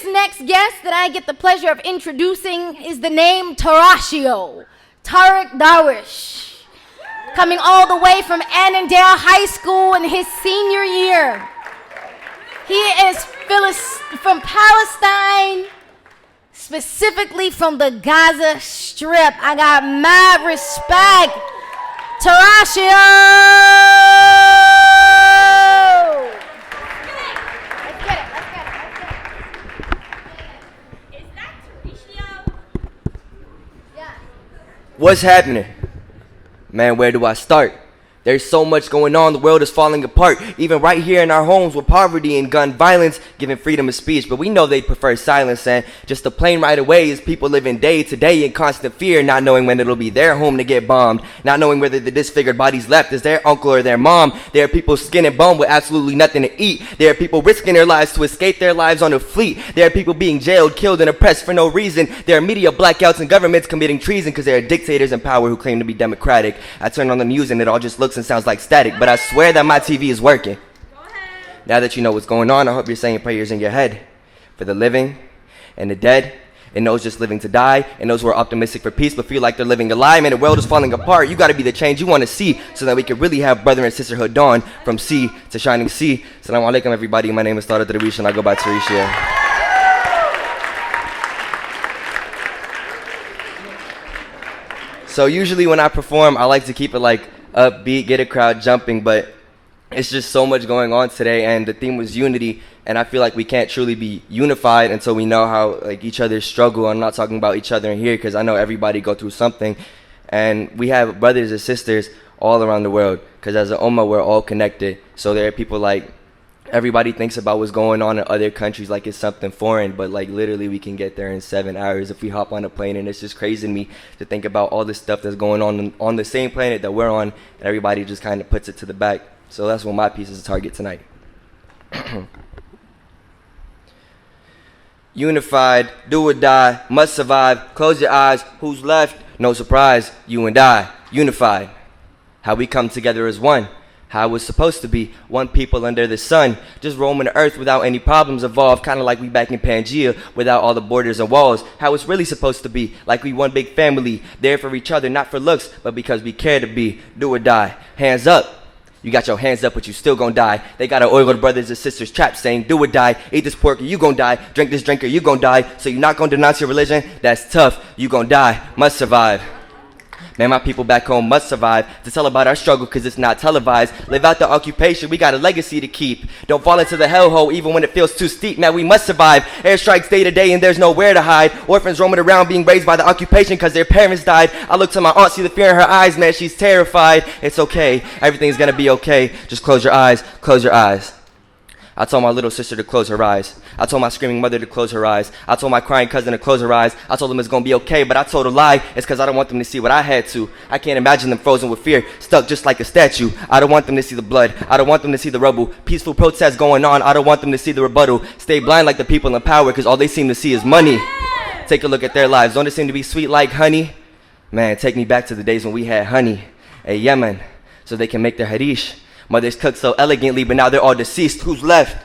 This next guest that I get the pleasure of introducing is the name Tarishio, Tariq Darwish, coming all the way from Annandale High School in his senior year. He is from Palestine, specifically from the Gaza Strip. I got mad respect. Tarishio! Let's get it. Is that Tarishio? Yeah. What's happening? Man, where do I start? There's so much going on, the world is falling apart, even right here in our homes with poverty and gun violence, giving freedom of speech. But we know they prefer silence, and just the plain right away is people living day to day in constant fear, not knowing when it'll be their home to get bombed, not knowing whether the disfigured bodies left is their uncle or their mom. There are people skin and bone with absolutely nothing to eat. There are people risking their lives to escape their lives on a fleet. There are people being jailed, killed, and oppressed for no reason. There are media blackouts and governments committing treason because there are dictators in power who claim to be democratic. I turn on the news and it all just looks and sounds like static, but I swear that my TV is working. Now that you know what's going on, I hope you're saying prayers in your head for the living and the dead, and those just living to die, and those who are optimistic for peace but feel like they're living a lie. Man, the world is falling apart. You got to be the change you want to see so that we can really have brother and sisterhood dawn from sea to shining sea. Assalamu alaikum, everybody. My name is Tarishio and I go by Tarishio. So usually when I perform, I like to keep it like upbeat, get a crowd jumping, but it's just so much going on today, and the theme was unity, and I feel like we can't truly be unified until we know how like each other's struggle. I'm not talking about each other in here because I know everybody go through something, and we have brothers and sisters all around the world because as an ummah we're all connected. So there are people like everybody thinks about what's going on in other countries like it's something foreign, but like literally we can get there in 7 hours if we hop on a plane, and it's just crazy to me to think about all this stuff that's going on the same planet that we're on, and everybody just kind of puts it to the back. So that's what my piece is to target tonight. Unified, do or die, must survive, close your eyes, who's left? No surprise, you and I, unified. How we come together as one. How it was supposed to be, one people under the sun, just roaming the earth without any problems evolved, kind of like we back in Pangea, without all the borders and walls. How it's really supposed to be, like we one big family, there for each other, not for looks, but because we care to be, do or die. Hands up. You got your hands up, but you still gonna die. They got an oiled brothers and sisters trapped saying, do or die, eat this pork or you gonna die, drink this drink or you gonna die, so you're not gonna denounce your religion? That's tough, you gonna die, must survive. Man, my people back home must survive to tell about our struggle because it's not televised. Live out the occupation, we got a legacy to keep. Don't fall into the hellhole even when it feels too steep. Man, we must survive. Airstrikes day to day and there's nowhere to hide. Orphans roaming around being raised by the occupation because their parents died. I look to my aunt, see the fear in her eyes, man, she's terrified. It's okay, everything's gonna be okay. Just close your eyes, close your eyes. I told my little sister to close her eyes. I told my screaming mother to close her eyes. I told my crying cousin to close her eyes. I told them it's gonna be okay, but I told a lie. It's cause I don't want them to see what I had to. I can't imagine them frozen with fear, stuck just like a statue. I don't want them to see the blood. I don't want them to see the rubble. Peaceful protests going on. I don't want them to see the rebuttal. Stay blind like the people in power, cause all they seem to see is money. Take a look at their lives. Don't it seem to be sweet like honey? Man, take me back to the days when we had honey at Yemen, so they can make their harish. Mothers cook so elegantly, but now they're all deceased. Who's left?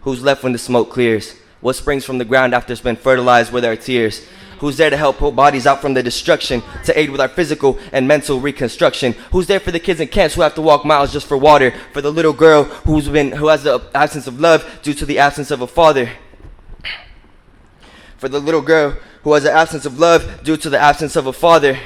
Who's left when the smoke clears? What springs from the ground after it's been fertilized with our tears? Who's there to help pull bodies out from the destruction, to aid with our physical and mental reconstruction? Who's there for the kids in camps who have to walk miles just for water? For the little girl who has the absence of love due to the absence of a father? For the little girl who has the absence of love due to the absence of a father?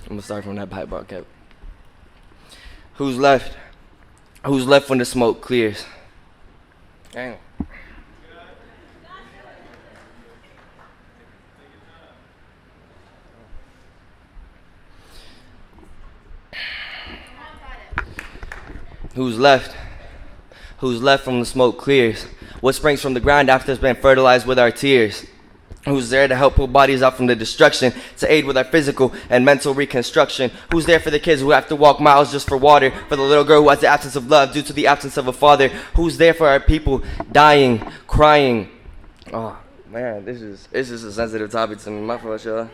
I'm gonna start from that pipe bar cap. Who's left? Who's left when the smoke clears? Dang. Who's left? who's left from the smoke clears? What springs from the ground after it's been fertilized with our tears? Who's there to help pull bodies out from the destruction, to aid with our physical and mental reconstruction? Who's there for the kids who have to walk miles just for water, for the little girl who has the absence of love due to the absence of a father? Who's there for our people dying, crying? Oh man, this is a sensitive topic to me. My fault, y'all.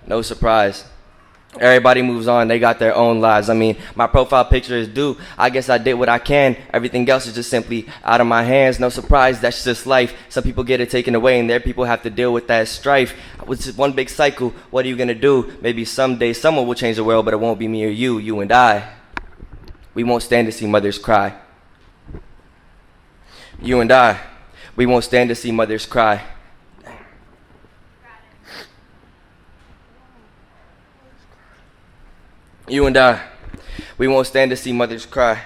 No surprise. Everybody moves on. They got their own lives. I mean, my profile picture is due. I guess I did what I can. Everything else is just simply out of my hands. No surprise. That's just life. Some people get it taken away, and their people have to deal with that strife. It's just one big cycle. What are you going to do? Maybe someday someone will change the world, but it won't be me or you and I. We won't stand to see mothers cry. You and I. We won't stand to see mothers cry. You and I, we won't stand to see mothers cry.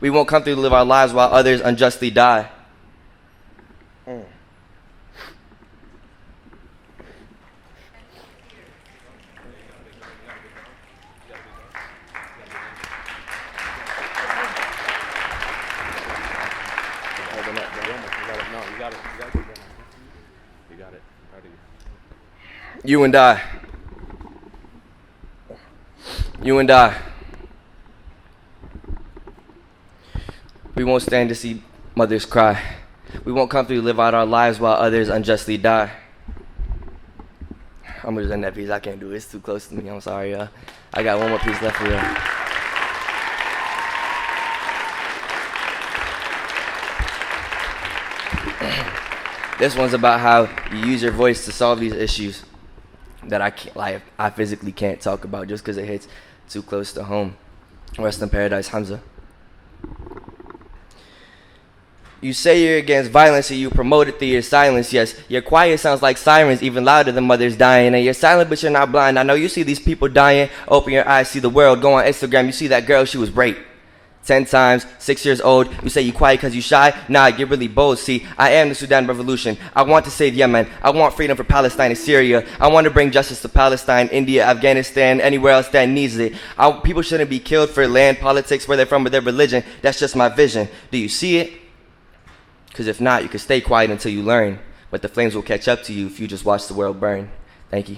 We won't come through to live our lives while others unjustly die. You and I. You and I, we won't stand to see mothers cry. We won't come through to live out our lives while others unjustly die. I'm gonna just end that piece. I can't do it. It's too close to me. I'm sorry, y'all. I got one more piece left for you. This one's about how you use your voice to solve these issues that I physically can't talk about just because it hits too close to home. Rest in paradise, Hamza. You say you're against violence and you promote it through your silence. Yes, your quiet sounds like sirens, even louder than mothers dying. And you're silent, but you're not blind. I know you see these people dying. Open your eyes, see the world. Go on Instagram, you see that girl, she was raped 10 times, 6 years old. You say you quiet because you shy? Nah, you're really bold. See, I am the Sudan Revolution. I want to save Yemen. I want freedom for Palestine and Syria. I want to bring justice to Palestine, India, Afghanistan, anywhere else that needs it. People shouldn't be killed for land, politics, where they're from, or their religion. That's just my vision. Do you see it? Because if not, you can stay quiet until you learn. But the flames will catch up to you if you just watch the world burn. Thank you.